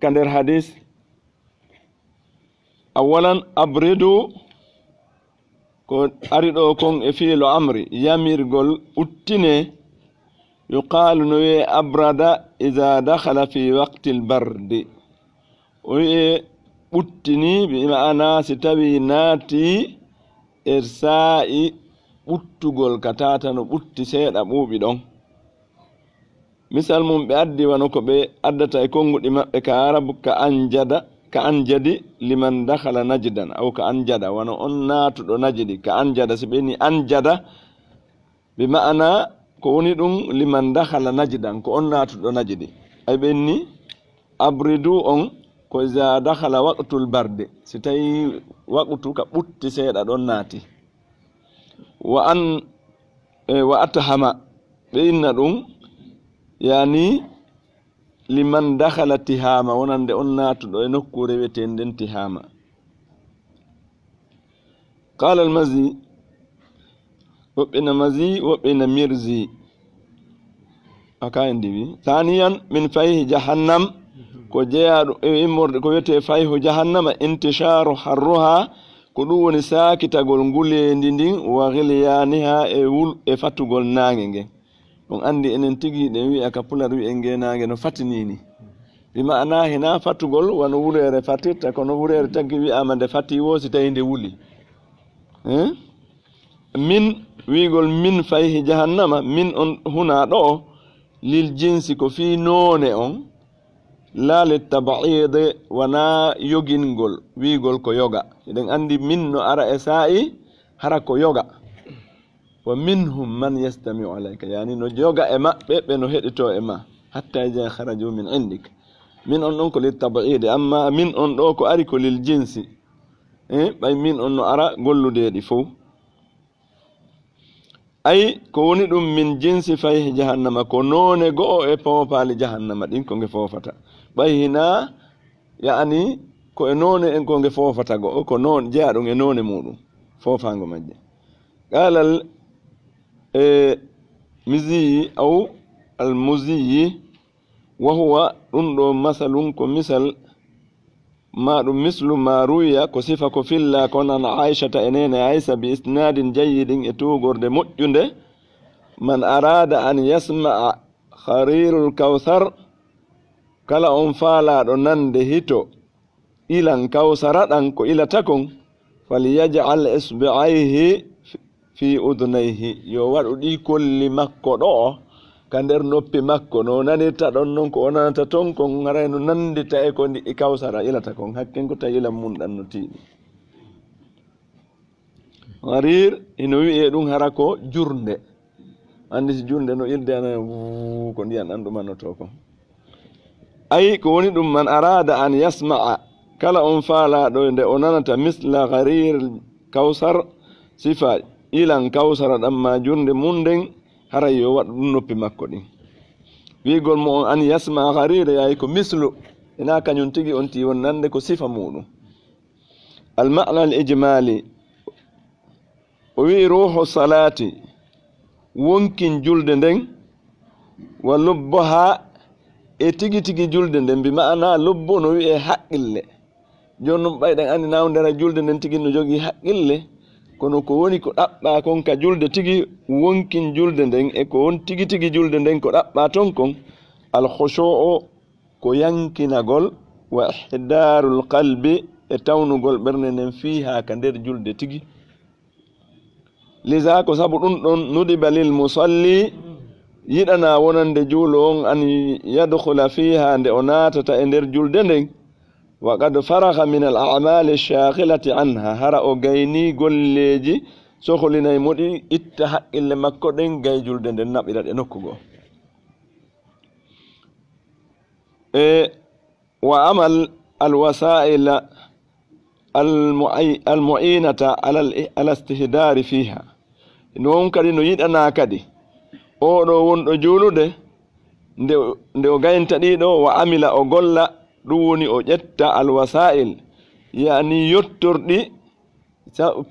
كندر حديث أولا أبردوا أريدو كون إفيل أمري يمير قول أتني يقال نوي أبرد إذا دخل في وقت البرد أتني بمعنى ستبي ناتي إرسائي أتقول كتاتنا أتسيد أبو بدون مثال من بأدي ونكو بأدتا يكون كعرب كأنجد لمن دخل نجدا أو كأنجد ونؤنات نجد كأنجد سبيني أنجد بمعنى كوني لمن دخل نجدا كأنات نجد أي بني أبردو كإذا دخل وقت البرد ستي وقت كبت سيد أدوناتي وأتهم بإن يعني لمن دخل تهامة ونند أنات نكور وتندن تهامة قال المزي وبين مزي وبين مرزي أكاين دي ثانيا من فيه جهنم كجيار إمر كويت فيه جهنم انتشار حرها كدون ساكتا غولغولي ندين وغليانها اول افتو غول نانغي don andi enen tigi de wi aka pular wi engenage no fatinini bi maana hina fatugol wano wurere fatita kono wurere tagi wi amande fati wosi tayinde wuli min wigol min fayhi jahannama min on huna do lil jinsi ko fi none on la li tab'id wana yogingol wigol ko yoga den andi min no ara e sa'i hara ko yoga ومنهم من يستمع عليك يعني نجوغا اما بيبنو هديتو اما حتى اذا خرجوا من عندك من انكم للتبعيد اما من ان دوكو اريكو للجنس باي من ان ارا غولو ديدي فو اي كوني دوم من جنس فيه جهنم كونون غو اي فوفال جهنم دين كونغي فوفتا باي هنا يعني كو نون ان كونغي فوفتا غو كو نون جاادو نون مودو فوفانغو ماجي قال مزي أو المزي وهو رندو مثل كمثل ما مثل ما روي كصفة كفلا كون عائشة إنين عيسى بإسناد جيد يتوغر دمجند من أراد أن يسمع خرير الكوثر كلا أنفالا رنند هيتو إلى كوثر أنكو إلى تكون فليجعل إصبعيه fi udunayhi yo wadu di kolli makko do kander noppi makko no nanita don non ko onanta ton ko ngareno nandita e ko ndi kawsara ilata kon hakken ko tayila mun dan no tiidi warir ino wi e dum harako jurnde andi jurnde no ilde ana ko ndiyan andu manoto ko ay ko woni dum man arada an yasma'a kala on faala do nde onanata misla gharir kawsar sifa ilan kawsara damma jurnde munden hara yo wad noppi makko din wigol mo an yasma gharira ay ko mislu ina kanyun tigi on ti won nande ko sifa mudum al ma'na al ijmali wi ruhu salati wonkin julde den wa lubbaha e tigi julde den bi ma'ana lubbo no wi e haqqille jonnum baydan andi nawndara julde den tigi no jogi haqqille kono ko woni ko dabba kon ka julde tigi wonkin julde den e ko won tigi julde den ko dabba ton kon al khushu'u ko yankinagol wa ihdarul qalbi e tawnugol berne nen fiha ka der julde tigi liza ko sabu dun don nudiba lil musalli yidana wonande julo on an yadkhula fiha nde onata e der julde den وقد فرغ من الأعمال الشاغلة عنها هرأ غيني غوليجي سوخلينا مودي اتحق اللي مكو دين غاي جولدن دن ناب الى نوكو وعمل الوسائل المعينة على الاستهدار فيها نون كدي نو يدنا كدي او دو وندو جولوده nde o gaynta ɗiɗo wa amila o golla ɗum woni o ƴetta alwasail yani yottorɗi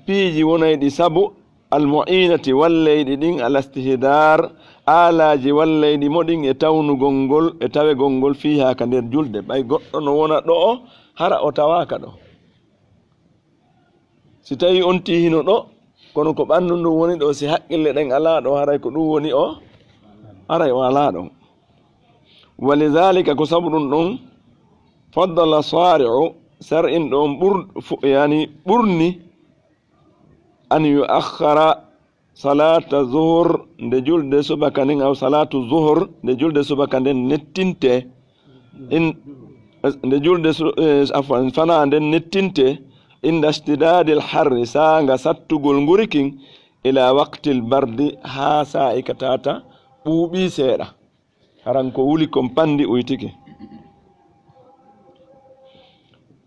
piiji wonayɗi sabu almu'inati walleyɗi ɗin alastihdar alaji walleyɗi moɗin e tawnugol ngol e tawegol ngol fiha ka nder julde ɓay goɗɗo no wona ɗo o hara o tawaka ɗo si tawi on tihino ɗo kono ko ɓandu ndu woni ɗo si haqqille ɗen ala ɗo haray ko ɗum woni o haray o ala ɗon walidhalika ko sabu ɗum ɗon faddala sari'u sar'in ɗon yani ɓurni an yu'akhkhara salata zuhur nde julde subaka nden aw salatu zuhur nde julde subaka nden nettinte nde julde afwan fana nden nettinte inda istidadil harri sanga sattugol ngurikin ila waqtil bardi ha sa'i katata ɓuuɓi seeɗa haran ko wuli kon pandi uytike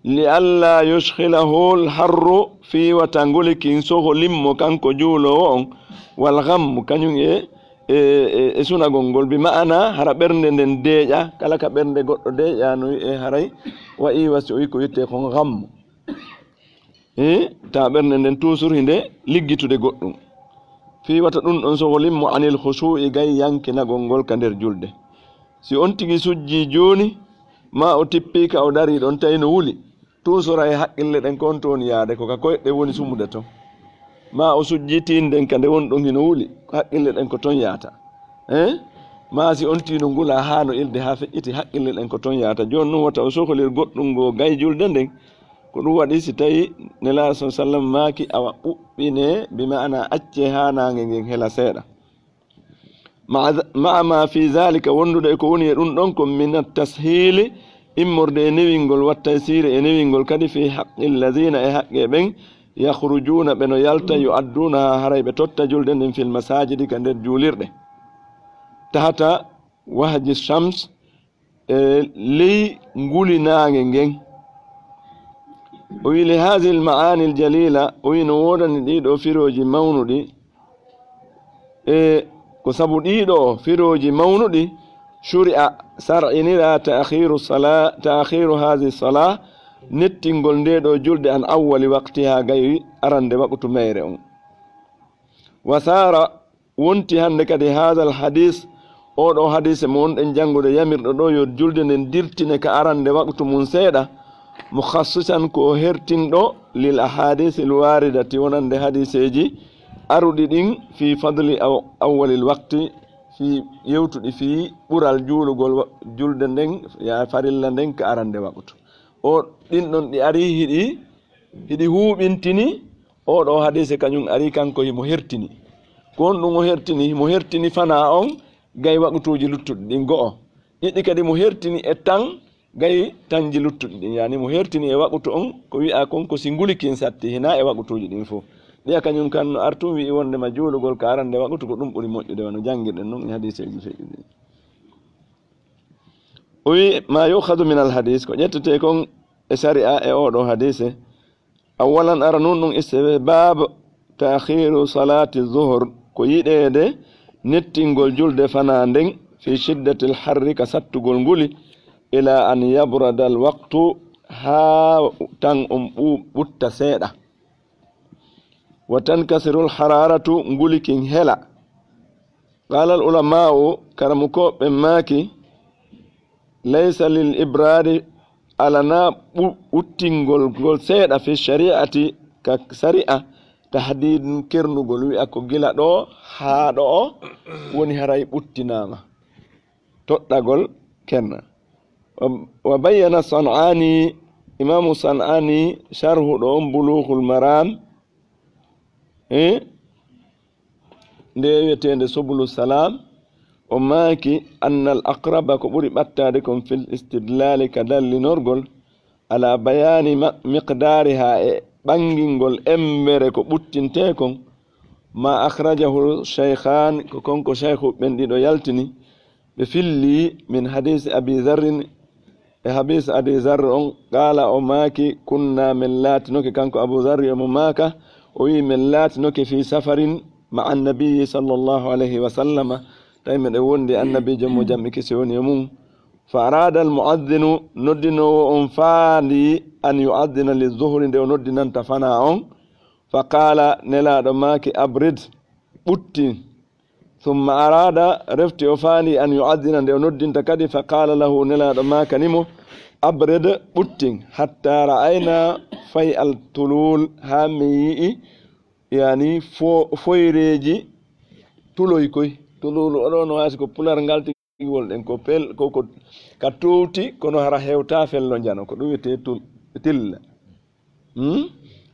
li alla yushkhilahu lharru fi wata ngulikin soho limmo kanko juulowo on wal ghammu kañum e sunagol ngol bi ma'ana hara ɓernde nden deeƴa kala ka ɓernde goɗɗo deeƴanoy e haray wa'i wasi o wi ko witte kon ghammu ta ɓernde nden toujours hinde liggitude goɗɗum fi wata ɗum ɗon soho limmo anil khushu'i gay yankinagol ngol ka nder julde si on tigi sujji joni ma o tippika o dari ɗon tawi no wuli toujours ay haqqille ɗen kon toon yaade ko ka koyɗe woni sumude to ma o sujji tinden ka nde woni ɗon hino wuli haqqille ɗen ko toon yaata ma si on tino ngula ha no ilde ha feƴƴiti haqqille ɗen ko toon yaata joni noon wata o sohlir goɗɗum ngo gay julde nden ko ɗum waɗi si tawi nelaɗo sa sallam maaki awa ɓuɓɓine bima'ana acce ha nange ngen hela seeɗa ma'a ma fi dhalika wondude ko woni e ɗum ɗon ko min attashili immorde e newingol watta sire e newingol kadi fi haqqi alladhina e haqqe ɓen yakhrujuna ɓe no yalta yu'adduna ha haray ɓe totta julde nden fil masajidi ka nder juulirɗe tahata wahji shams e ley nguli nange ngen o wi li hadhihi almaani aljalila o wi no wodani ɗiɗo firoji mawnuɗi e ko sabu ɗiɗo firoji mawnuɗi shuri'a sar'inira ta'khiru hadhihi salah nettingol ndeɗo julde an awwali waqtiha gayi arande waqtu mayre on wa sara wonti hande kadi hadha alhadis oɗo hadise mo wonɗen jangude yamirɗo ɗo yo julde nden dirtine ka arande waqtu mum seeɗa mukhassisan ko hertinɗo lil ahadisi alwaridati wonande hadiseji aruɗi ɗin fi fadli awwalil waqti fi yewtuɗi fi ɓural juulugol julde nden ya farilla nden ka arande waqtu o ɗin ɗon ɗi ari hiɗi huɓintini oɗo hadise kañum ari kanko himo hertini ko on ɗum mo hertini fana on gay waqtuji luttuɗi ɗin go'o ɗiɗi kadi mo hertini e tan gay tanji luttuɗi ɗin yani mo hertini e waqtu on ko wi'a kon ko si ngulikin satti hina e waqtuji ɗin fof ɗiya kañum kan no artum wi wondema juulugol ka arande waqtu ko ɗum ɓuri moƴƴude wano jangirɗen noon e hadiseji feƴƴuɗi o wi ma yukhadu min alhadis ko ƴettete kon e sharia e oɗo hadise awalan ara nun ɗum istihbab ta'khiru salati zuhur ko yiɗede nettingol julde fana nden fi shiddati alharri ka sattugol nguli ila an yabrada alwaqtu ha tan on ɓutta seeɗa wa tankasiru alhararatu ngulikin hela qala alulama'u karamukoɓe maaki laysa lil ibradi alana ɓuttingol gol seeɗa fi shari'ati ka sari'a tahdid kernugol wi'a ko gila ɗo haa ɗo o woni haray ɓuttinama toɗɗagol kenna wa bayyana san'ani imamu san'ani sharhu ɗo on bulughul maram nde wiyetende subulu salam o maaki anna al aqraba ko ɓuri ɓattade kon fil istidlali ka dallinorgol ala bayani miqdariha e ɓangingol embere ko ɓuttinte kon ma akhrajahu shaykhan ko konko shaykhu ɓen ɗiɗo yaltini ɓe filli min hadisi abi dharrin e hadisi abi dharr on qala o maaki kunna min latinoke kanko abu dharri omo maaka o wi min latinoke fi safarin ma annabiyi sallllahu alayhi wa sallama tawi meɗen wondi annabijo mo jamɓe kisi woni e mum fa arada almuaddinu noddinowo on faandi an yuaddina lizuhri nde o noddinanta fana on فقال نلا دماك أبرد بطي ثم أراد رفت أفاني أن يؤذن لندين تكدي فقال له نلا دماك نمو أبرد بطي حتى رأينا في الطلول هامي يعني فويريجي تلويكوي تلول أرون واسكو بولار نغالتي wolden ko pel ko ka tuuti kono hara hewta fello jano ko wiyete tilla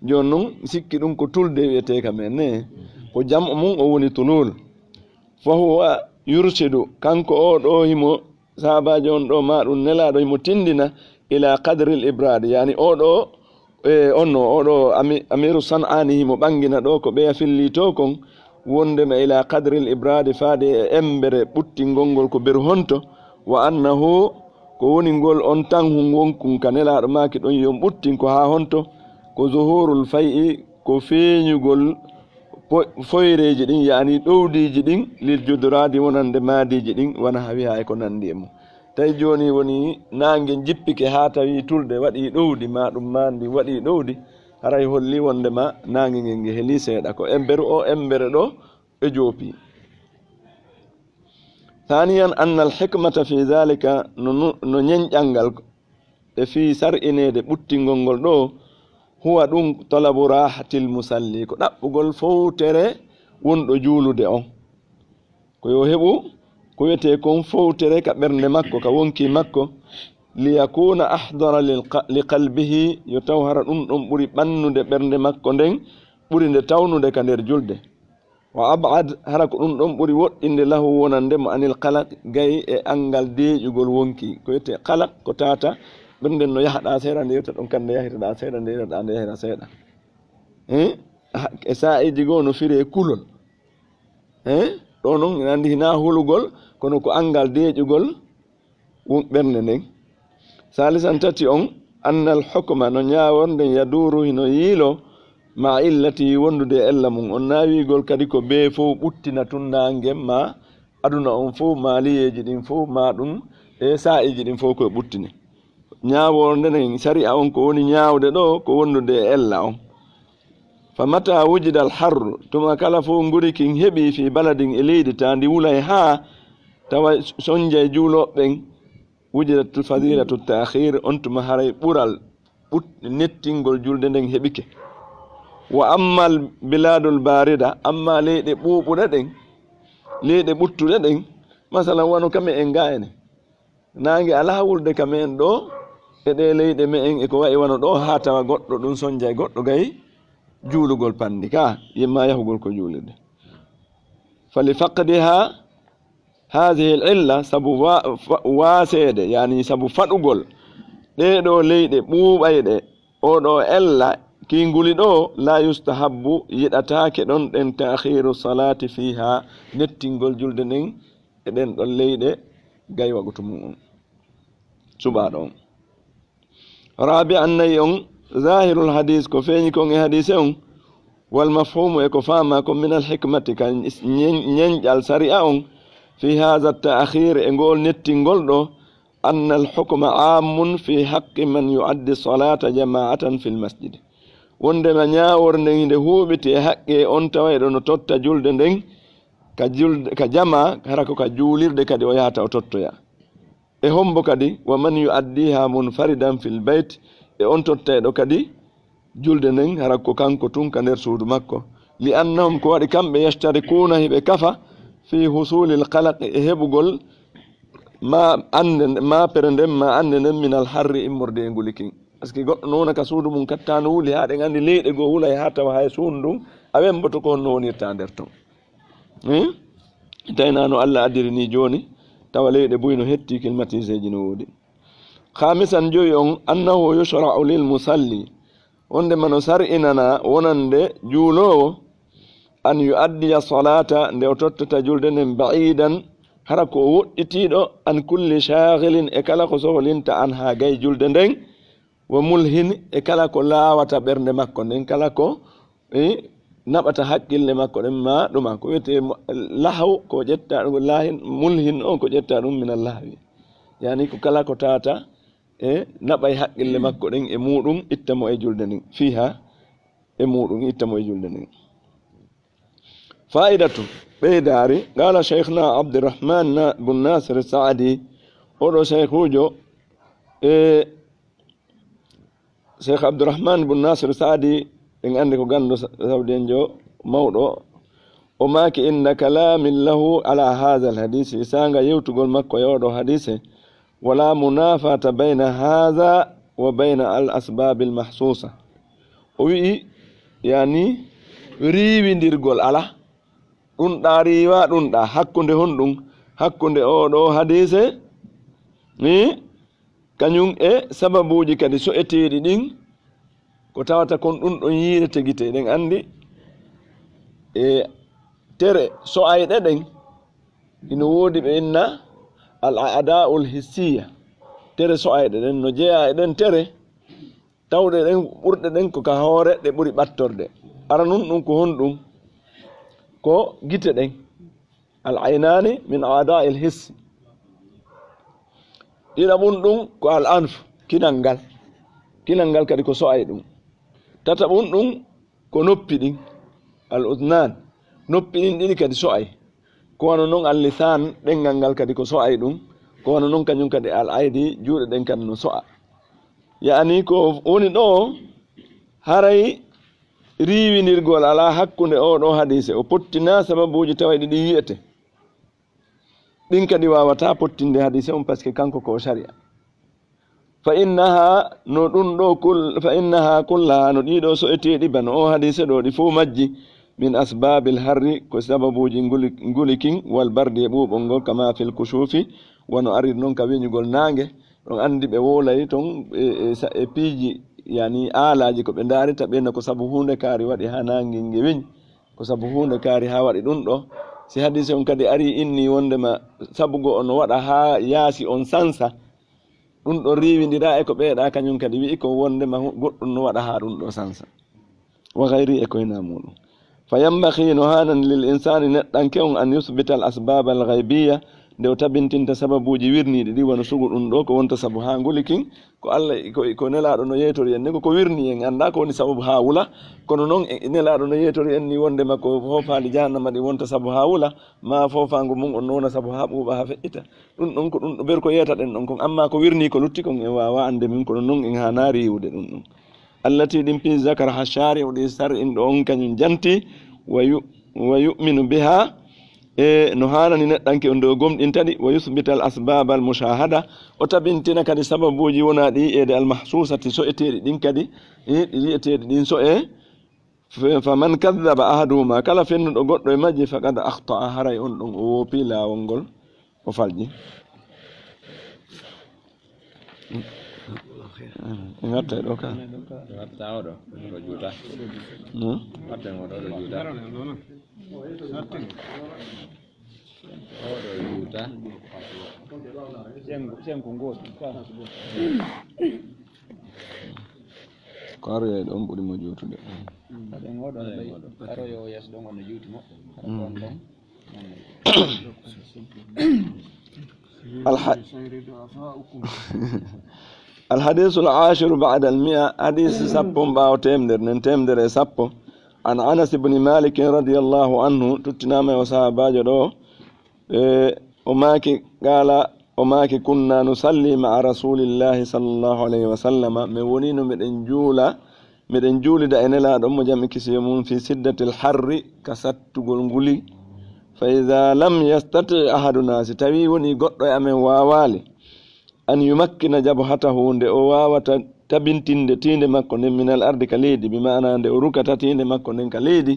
jonnon sikki dum ko tulde wiyete kamene ko jam mum o woni tulul fa huwa yurshidu kanko o do himo sahabajo on do ma dum nelaado himo tindina ila qadri al ibrad yani o do onno o do amiru sanani himo bangina do ko be fillito kon wonde ma ila qadri al ibrad faade embere butti gongol ko ber honto wa annahu ko woni gol on tan wonkun kanelaado maki don yom buttin ko ha honto ko zuhurul fai'i ko feeñugol foyreji din yani dowdiji din lil judradi wonande maadiji din wana hawi hay ko nandi mo tay joni woni nange jippike ha tawi tulde wadi dowdi ma dum mandi wadi dowdi haray holli wonde ma nange nge heli seeda ko embere o embere do e jopi ثانيا أن الحكمة في ذلك ننجنجل في سرئنede butingol do huwa dum talabu rahatil musalli ko dabbugol fowtere wondo juulude on ko yo hebu ko yete kon fowtere ka bernde makko ka wonki makko li yakuna ahdara li qalbihi yutawhara dum buri bannude bernde makko den buri de tawnude ka der julde wa ab'ad harako dum buri woddinde lahu wonande mo anil qalaq gay e angal deejugol wonki ko yete qalaq ko tata benden no yahada seeda ndeeta don kande yahida seeda ndeeta ande yahida seeda e sa'iji go no fire kulol do non nandi hina hulugol kono ko angal deejugol won berne nen salisan tati on annal hukma no nyaawonde yaduru hino yilo ma illati wondude ella mum on naawigol kadi ko be fo buttina tunnangem ma aduna on fo maliyeji din fo ma dum e sa'iji din fo ko buttini nyaawonde nen sharia on ko woni nyaawde do ko wondude ella on famata wujida al harr tuma kala fo nguri kin hebi fi baladin elidi tandi wulay ha tawa sonje juulo ben wujidat al fadilatu at ta'khir ontuma haray bural nettingol julde den hebike wa amma al biladul barida amma leede buubude den leede buttude den masalan wano kame en gaene nangi ala wulde kame en do e de leede me en e ko wayi wano do ha tawa goddo dun sonje goddo gay juulugol pandi ka yimma yahugol ko juulide fali faqdiha hadhihi al-illa sabu wasede yani sabu fadugol de do leede buubayde o do ella kinguli do la yustahabbu yidataake don den ta'khiru salati fiha nettingol julde nen e den don leede gay wagutu mum suba don rabi'an nayon zahirul hadith ko feñi ko e hadith on wal mafhumu e ko fama ko min al hikmati kan nyenjal sari'a on fi hadha at-ta'khir e gol nettingol do anna al hukma amun fi haqqi man yu'addi salata jama'atan fil masjid wonde ma nyaaworde hinde huubiti e haqqe on tawaydo no totta julde den ka jama harako ka juulirde kadi o yata o tottoya e hombo kadi wa man yu'addiha munfaridan fil bayt e on tottaydo kadi julde den harako kanko tun ka der suudu makko li annahum ko wadi kambe yashtarikuna hibe kafa fi husulil qalaq e hebugol ma ande ma perendem ma ande min al harri immorde ngulikin aski goddo nona ka suudu mum kattano wuli haade ngandi leede go wulay ha tawa hay suundu awem boto ko nonirta der ton taynano Allah adiri ni joni tawa leede buyno hetti kilmatiseji no wodi khamisan joyon annahu yushra'u lil musalli wonde mano sar'inana wonande juulowo an yu'addi salata nde o tottata julde nen ba'idan harako wodditido an kulli shaghilin e kala ko sohlinta an ha gay julde den wa mulhin e kala ko laawata bernde makko nden kala ko nabata hakkille makko den ma duma ko wete lahaw ko jetta lahin mulhin on ko jetta dum min allahwi yani ko kala ko tata e nabay hakkille makko den e mudum ittamo e julde nden fiha e muɗum ittamo e julde nden fa'idatu ɓeydari qala cheikhna abdourahman bun nasir saadi oɗo cheikhujo cheikh abdourahman bun nasir saadi en andi ko gandu sawdi en jo mawɗo o maki inna kalamin lahu ala hadha al hadith isanga yewtugol makko e oɗo hadise wala munafata bayna hadha wa bayna al asbab al mahsusa o wi yani riwindirgol ala ɗum ɗa riwa ɗum ɗa hakkunde honɗum hakkunde oɗo hadise ni kañum e sababuji kadi so eteɗi ɗin ko tawata kon ɗum ɗon yiide tegite ɗen andi e tere so ayɗe ɗen ino woodi ɓe inna al a'da'ul hissiya tere so ayɗe ɗen no jeeya e ɗen tere tawɗe ɗen ɓurɗe ɗen ko ka hoore ɗe ɓuri ɓattorde ara nun ɗum ko honɗum ko gite ɗen al aynani min a'da'il hissi ɗiɗaɓum ɗum ko al anf kinal ngal kadi ko so ay ɗum tataɓum ɗum ko noppi ɗin al udnan noppi ɗin ɗiɗi kadi so ay ko wano noon al lisan ɗengal ngal kadi ko so ay ɗum ko wano noon kañum kadi al aydi juuɗe ɗen kadi no so'a yani ko woni ɗo haray riwinirgol ala hakkunde oɗo hadise o pottina sababuji tawayɗi ɗi wiyete ɗin kadi wawata pottinde hadise on par ce que kanko ko sharia fa innaha no ɗum ɗo fa innaha kullaha no ɗiɗo so eteɗi bano o hadise ɗo ɗi fo majji min asbabil harri ko sababuji ngulikin wal bardi e ɓuɓol ngol kama fil kusufi wono arir noon ka weñugol nangue ɗon andi ɓe wolay ton e piiji yani alaji ko ɓe darita ɓenna ko saabu hunde kaari waɗi ha nangue ngue weñ ko saabu hunde kaari ha waɗi ɗum ɗo si hadise on kadi ari inni wondema sabugo on waɗa ha yaasi on sansa ɗum ɗo riwidira e ko ɓeeɗa kañum kadi wi'i ko wondema goɗɗum no waɗa ha ɗum ɗo sansa wa gayri e koyna muɗum fa yambaki no hanan lil insani neɗɗanke on an yusbita al asbab al gaybiya nde o tabintinta sababuji wirniɗi ɗi wona sugu ɗum ɗo ko wonta saabu ha ngulikin ko allah ko nelaɗo no yeetori en ni ko wirni en anda ko woni sababu ha wula kono noon nelaɗo no yeetori en ni wondema ko fofaali jahannama ɗi wonta saabu ha wula ma fofango mum on wona saabu ha ɓuuɓa ha feƴƴita ɗum ɗon ko ɗum ɗo ɓer ko yeyata ɗen ɗon kon amma ko wirni ko lutti kon en wawa ande min kono noon en hana riwude ɗum ɗum allati ɗin pi zakara ha shari o ɗi sar in ɗo on kañum janti wa yuminu biha e no hanani neɗɗanke on dow gomɗin tadi wa yusbita al asbab al mushahada o tabintina kadi sababuji wona ɗi ede al mahsusati so eteɗi ɗin kadi ɗi eteɗi ɗin so e faman kadaba ahaduhuma kala fennuɗo goɗɗo e majji faqad akhta'a haray on ɗon o woopi lawol ngol o falƴi gatta ɗo ka ko aroya ɗon ɓuurimo juutude الحديث العاشر بعد المئة حديث سبو باو تمدر ننتمدر سبو عن أنس بن مالك رضي الله عنه تتنام وصحابة جدو وماكي كنا نصلي مع رسول الله صلى الله عليه وسلم مونين مدن جولي دا إنلا دم جمع كسيمون في سدة الحر كسات غلغلي فإذا لم يستطع أحدنا ستويوني قطع أمن واوالي an yumakkina jabhatahu nde o wawata tabintinde tinde makko nden minal ardi ka leydi bi maana nde o rukata tinde makko nden ka leydi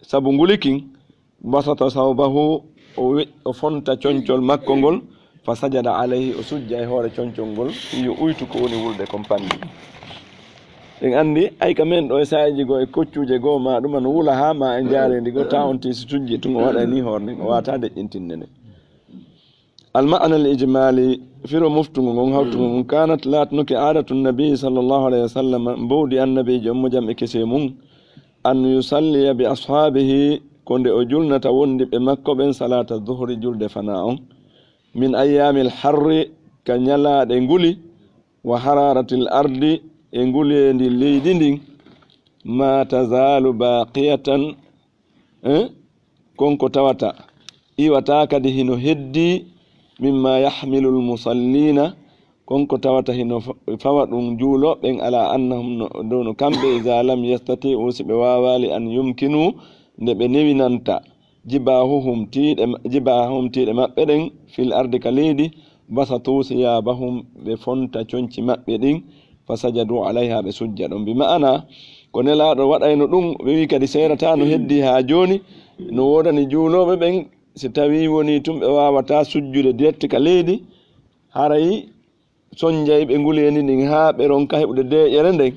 sabu ngulikin basata sawbahu o fonta concol makko ngol fa sajada alayhi o sujja e hoore concol ngol yo uytu ko woni wulde kompandi en andi ay ka men ɗo e saaji go e koccuje goo ma ɗuma no wula ha ma e jaarendi go ta on ti so tujji tun o waɗa ni hoore nden o wata deƴƴintinde nde المعنى الإجمالي في مفتون هوتون كانت لا تنك عادة النبي صلى الله عليه وسلم بودي النبي جم جمع كسيمون أن يصلي بأصحابه كند أجلنا توند بمكة بين صلاة الظهر جلد فناء من أيام الحر كنيلا دنقولي وحرارة الأرض انقولي لليدين ma tazalu baqiyatan konko tawata iwata kadi hino heddi mimma yahmilu almusallina konko tawata hino fawa ɗum juuloɓen ala annahum dono kamɓe iza lam yastati'u si ɓe wawali an yumkinu nde ɓe newinanta jibahum tiiɗe maɓɓe ɗen fil ardi ka leydi basatu siyabahum ɓe fonta conci maɓɓe ɗin fasajadu alayha ɓe sujja ɗon bi ma'ana ko nelaɗo waɗayno ɗum ɓe wi kadi serata no heddi ha joni no wodani juuloɓe ɓen si tawi woni tum ɓe wawata sujjude direct ka leydi haray sonjay ɓe nguleni ndin ha ɓe ronka heɓude deƴere nden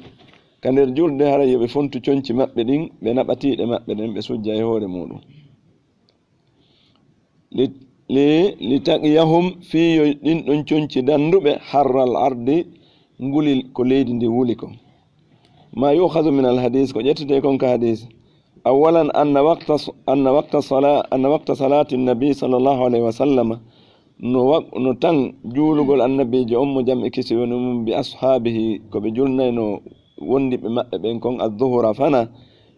ka nder julde haray yoɓe fontu conci maɓɓe ɗin ɓe naɓatiɗe maɓɓe ɗen ɓe sujja e hoore muɗum li taqiyahum fiyo ɗin ɗon conci danduɓe harral ardi nguli ko leydi ndi wuli ko ma yukhadhu min al hadis ko ƴettete kon ka hadis awalan anna waqta salati nabi sallallahu alayhi wa sallam no tan juulugol annabijo on mo jam e kisi woni mum bi ashabihi ko ɓe julnayno wondiɓe maɓɓe ɓen kon adduhura fana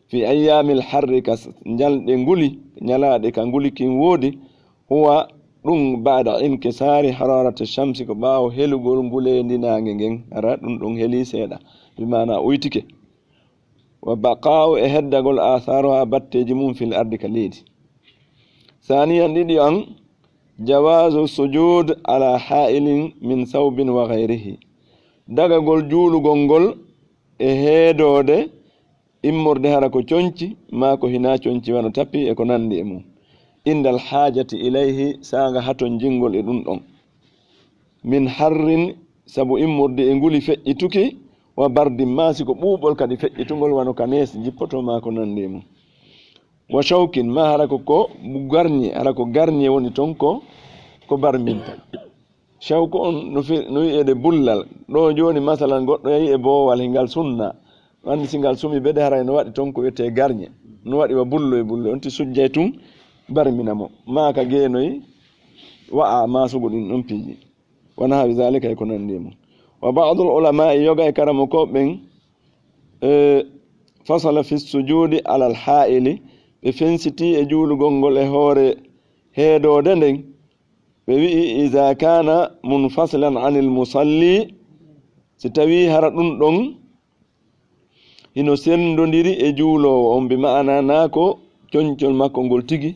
fi ayyamil harri ka jalɗe nguli ñalaɗe ka ngulikin woodi huwa ɗum bada inkisari hararata shamsi ko ɓaawo helugol ngulendi nange ngen ara ɗum ɗon heeli seeɗa bimana uytike wa baqa'u e heddagol atharuha batteji mum fil ardi ka leydi saniyan ɗiɗi an jawazu sujud ala ha'ilin min thawbin wa ghayrihi dagagol juulugol ngol e heedode immorde hara ko conci ma ko hina conci wano tapi e ko nandi e mum indal hajati ilayhi saga haton jingol e ɗum ɗon min harrin sabu immorde e nguli feƴƴituki wa bardin masi ko ɓuuɓol kadi feƴƴitugol wano ka nees jippoto ma ko nandi e mum wa shawkin ma hara ko garñe hara ko garñe woni ton ko barminta shawko on no wi'ede bullal ɗo joni masalan goɗɗo yahi e boowal hingal sunna andi singal sumi bede haray no waɗi ton ko wiyete garñe no waɗi wa bullo e bullo onti sujjay tun barminamo ma ka geenoyi wa'a masugo ɗin ɗon piiji wona hawi zalika e ko nandi mum wa ba'dul ulama yoga e karamo ko ɓen fasala fi sujudi ala al ha'ili ɓe fensiti e juulugol ngol e hoore heedode nden ɓe wi'i iza kana munfasilan anil musalli si tawi hara ɗum ɗon hino sendodiri e juulowo on bi ma'ana na ko coñcol makko ngol tigi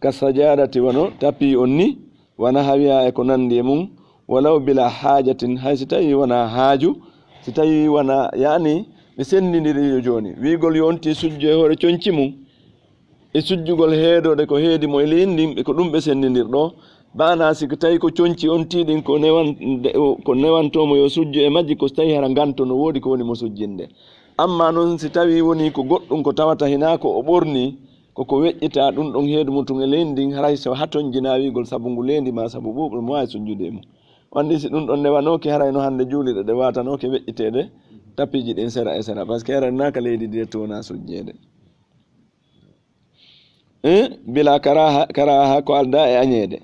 ka sajadati wano tapi on ni wana hawiya e ko nandi e mum walaw bila hajatin hay si tawi wona haaju si tawi wona yani ɓe sendidiri yo joni wigol yonti sujjo e hoore coñci mum e sujjugol heedode ko heedi mo e leyndin ɓe ko ɗum ɓe sendidirɗo bana siko tawi ko coñci on tiɗin ko newantomo yo sujjo e majji ko so tawi hara ganto no woodi ko woni mo sujjinde amma noon si tawi woni ko goɗɗum ko tawata hina ko o ɓorni koko weƴƴita ɗum ɗon heedu mutum e leydi haray so haton jina wigol sabu ngu leydi ma sabu ɓuuɓol mo wawi sujjude mum wandi si ɗum ɗon newanoke haray no hande juuliɗe ɗe watanoke weƴƴitede tapiji ɗin sera e sera par ce que haray naka leydi ndi towna sujjede bila karaha ko alda e añede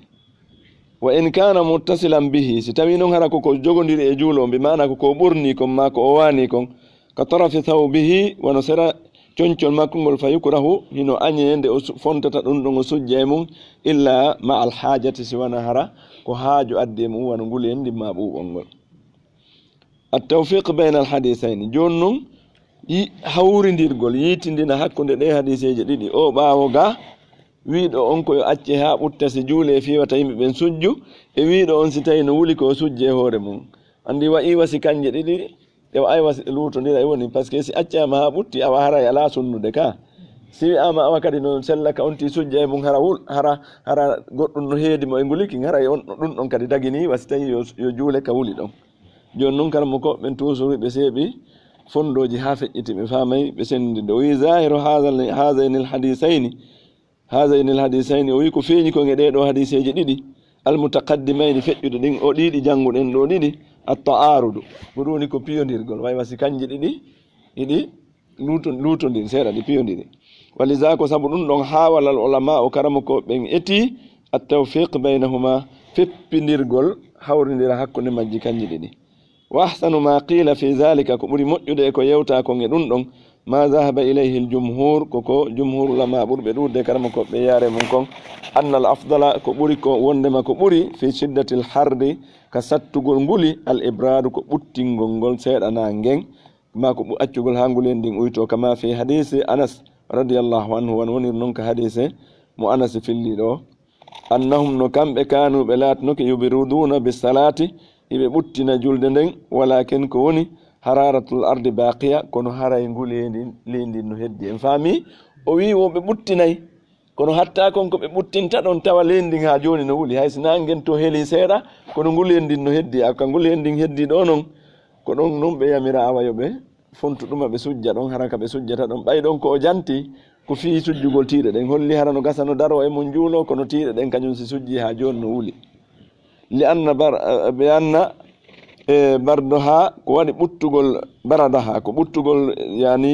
wa in kana muttasilan bihi si tawi noon hara koko jogodiri e juulo mbi mana koko ɓurni kon ma ko o wani kon ka tarafi thawbihi wono sera coñcol makko ngol fa yukrahu hino añede o fontata ɗum ɗon o sujja e mum illa ma al hajati si wona hara ko haaju addi e mum wano nguli en ndimma ɓuuɓol ngol at-tawfiq bayna al hadisayni joni noon hawridirgol yitindina hakkude ɗe hadiseje ɗiɗi o ɓaawo ga wiiɗo on koyo acce ha ɓutta si juule fiwata yimɓe ɓen sujju e wiiɗo on si tawi no wuli ko sujje e hoore mum andi wayi wasi kanje ɗiɗi e ay wasi lutodira e woni par ce que si accama ha ɓutti awa haray ala sunnude ka si wi'ama awa kadi no sellaka onti sujja e mum hara goɗɗum no heedi mo e nguliki haray on ɗum ɗon kadi dagini wasi tawi yo juule ka wuli ɗon joni noon karamo ko ɓen toujours ɓe seeɓi fondoji ha feƴƴiti ɓe famay ɓe sendide o wi zahiru hazaini l hadisayni o wi ko feeñi ko e ɗeɗo hadiseji ɗiɗi almutaqaddimayni feƴƴude ɗin o ɗiɗi jannguɗen ɗo ɗiɗi at-ta'arudu ɓuruni ko piyodirgol way wasi kanji ɗiɗi lutodir seeɗa ɗi piyodiri walisa ko saabu ɗum ɗon hawalal ulama o karama ko ɓen eti at-tawfiq baynahuma feppidirgol hawridira hakkude majji kanji ɗiɗi wa ahsanu ma qila fi dhalika ko ɓuri moƴƴude e ko yewta kon e ɗum ɗon ما ذهب إليه الجمهور كوكو جمهور لما أبور بدود ذكرم كو بياره منكم أن الأفضل كبوري كو وندما كبوري في شدة الحر كساتغول غولي الإبراد كبوتين غول سيد أنا نجين ما كبو أتغول هانغولين دين ويتو كما في حديث أنس رضي الله عنه ونونير نونك حديث مو أنس في الليلو أنهم نكم كانوا بلات نك يبرودون بالصلاة يبوتين جولدن ولكن كوني حرارة الأرض باقية كونو هارا ينقولي لين نهدي فامي وي وببوتيناي كونو حتى كونكو ببوتين تادون تاوا لين دين هاجوني نقولي هاي سنانجن تو هيلي سيرا كونو نقولي لين نهدي أكا نقولي لين هدي دونون كونو نوم بيا ميرا آوا يوبي فونتو دوما بسوجة دون هراكا بسوجة تادون باي دون كو جانتي كفي سوجي قول تيرا دين هولي هارا نغاسا ندارو اي منجولو كونو تيرا دين كنجون سوجي هاجون نقولي لأن بأن برضها كواني بوتوغول بردها كو بوتوغول يعني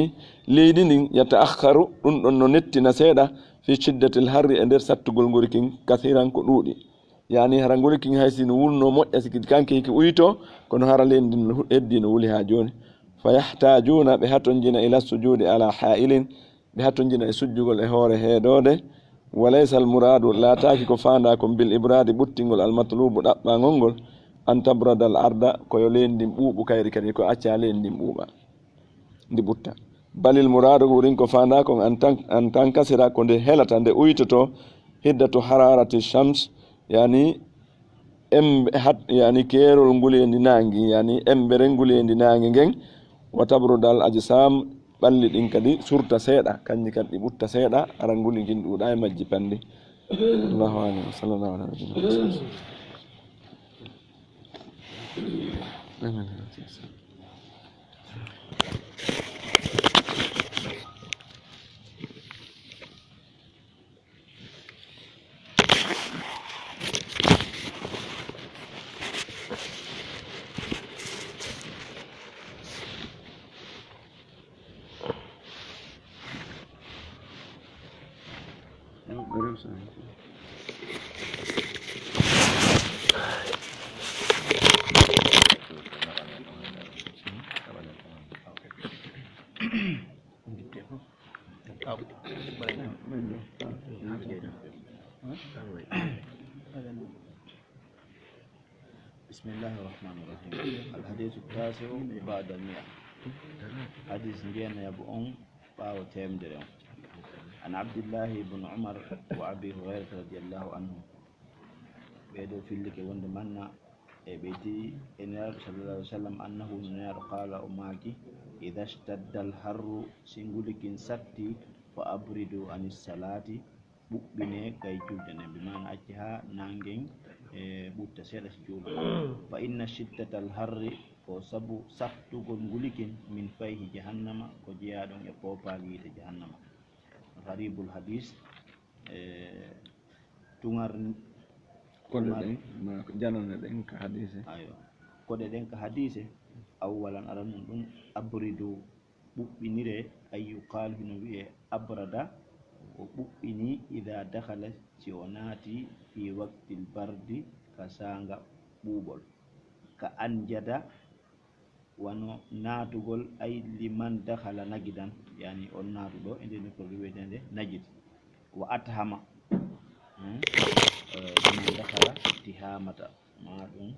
ليدين يتأخر دون نتي نسيدا في شدة الحر اندر ساتوغول غوريكين كثيرا كودودي يعني هرانغوريكين هايسين وولنو مو اسكيت كانكي كي ويتو كون هارا ليندين ادين ولي ها جوني فيحتاجون بهاتونجين الى السجود على حائل بهاتونجين سجوغول e hore hedode وليس المراد لا تاكي كو فانداكم بالابراد بوتيغول المطلوب دباغول an tabrada al arda ko yo lendi buubu kayri kadi ko acca lendi buuba ndi butta balil muradu wurin ko fanda ko an tan kasira ko de helata de uytoto hiddatu hararati shams yani yani kerol ngulendi nangi yani embere ngulendi nangi ngen wa tabrudal ajsam balli din kadi surta seeda kanji kadi butta seeda ara nguli ginduda e majji pandi Allahu akbar sallallahu alaihi wasallam بسم الله الرحمن الرحيم. الحديث التاسع بعد المئة. حديث جينا يبؤون باو تيم دريم عن عبد الله بن عمر وأبي هريرة رضي الله عنه بيدو في اللي كوند منا بيتي إن صلى الله عليه وسلم أنه نير قال أماكي إذا اشتد الحر سنقولك سكتي فأبردوا عن الصلاة بني كي جلدنا بمعنى أجها نانجين بوتا سيرس جول فإن شدة الحر وسبو سكتو قنقولك من فيه جهنم وجيادون يقوبا ليت جهنم غريب الحديث تنغر كل دين ما جاننا دين كحديثه أيوة كل دين كحديثه أولا أرنون أبردو بنيره أي يقال بنويه أبردا وبني إذا دخل سيوناتي في وقت البرد كسانغا بوبل كأنجدا wano natugol ay liman dakhala nagidan yani on natudo ende ko wiwetende najid wa athama liman dakhala tihamata ma dum